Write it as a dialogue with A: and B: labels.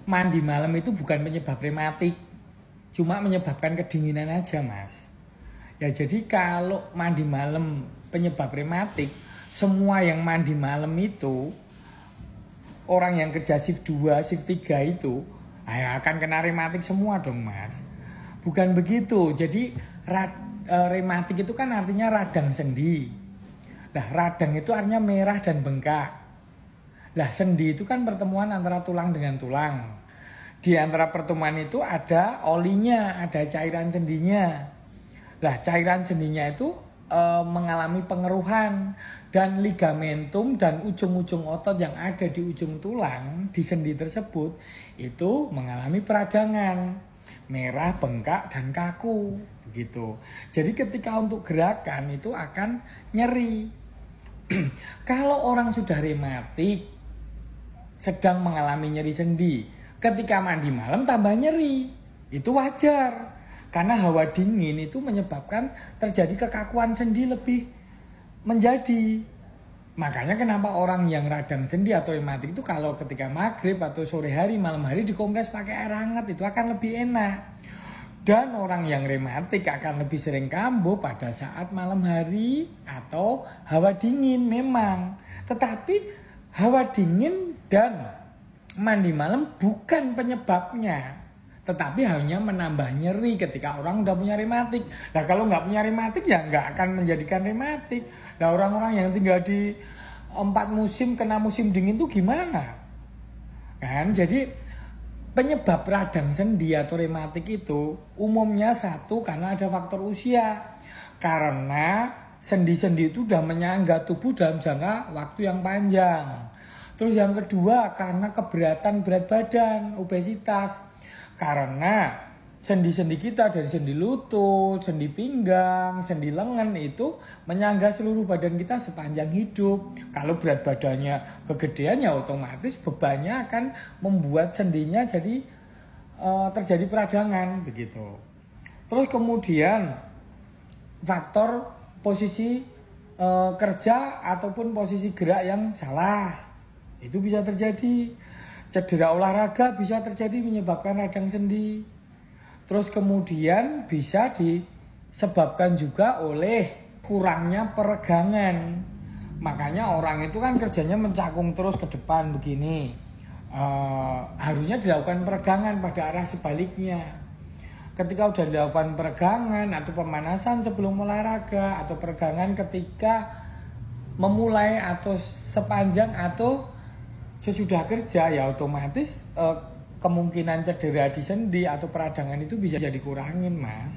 A: mandi malam itu bukan penyebab rematik, cuma menyebabkan kedinginan aja, Mas. Ya jadi kalau mandi malam penyebab rematik, semua yang mandi malam itu orang yang kerja shift 2, shift 3 itu akan kena rematik semua dong, Mas. Bukan begitu. Jadi rematik itu kan artinya radang sendi. Nah, radang itu artinya merah dan bengkak. Lah, sendi itu kan pertemuan antara tulang dengan tulang. Di antara pertemuan itu ada olinya, ada cairan sendinya. Lah, cairan sendinya itu mengalami pengeruhan dan ligamentum dan ujung-ujung otot yang ada di ujung tulang di sendi tersebut itu mengalami peradangan, merah, bengkak, dan kaku begitu. Jadi ketika untuk gerakan itu akan nyeri. Kalau orang sudah rematik sedang mengalami nyeri sendi, ketika mandi malam tambah nyeri, itu wajar. Karena hawa dingin itu menyebabkan terjadi kekakuan sendi lebih menjadi. Makanya kenapa orang yang radang sendi atau rematik itu kalau ketika maghrib atau sore hari, malam hari dikompres pakai air hangat itu akan lebih enak. Dan orang yang rematik akan lebih sering kambuh pada saat malam hari atau hawa dingin memang. Tetapi hawa dingin dan mandi malam bukan penyebabnya, tetapi hanya menambah nyeri ketika orang udah punya rematik. Nah kalau nggak punya rematik ya nggak akan menjadikan rematik. Nah orang-orang yang tinggal di 4 musim kena musim dingin itu gimana? Kan jadi penyebab radang sendi atau rematik itu umumnya satu karena ada faktor usia. Karena sendi-sendi itu udah menyangga tubuh dalam jangka waktu yang panjang. Terus yang kedua karena keberatan berat badan, obesitas. Karena sendi-sendi kita dari sendi lutut, sendi pinggang, sendi lengan itu menyangga seluruh badan kita sepanjang hidup. Kalau berat badannya kegedean ya otomatis bebannya akan membuat sendinya jadi terjadi peradangan begitu. Terus kemudian faktor posisi kerja ataupun posisi gerak yang salah itu bisa terjadi. Cedera olahraga bisa terjadi menyebabkan radang sendi. Terus kemudian bisa disebabkan juga oleh kurangnya peregangan. Makanya orang itu kan kerjanya mencakung terus ke depan begini. Harusnya dilakukan peregangan pada arah sebaliknya. Ketika udah dilakukan peregangan atau pemanasan sebelum olahraga atau peregangan ketika memulai atau sepanjang atau sesudah kerja ya otomatis kemungkinan cedera di sendi atau peradangan itu bisa dikurangin, Mas.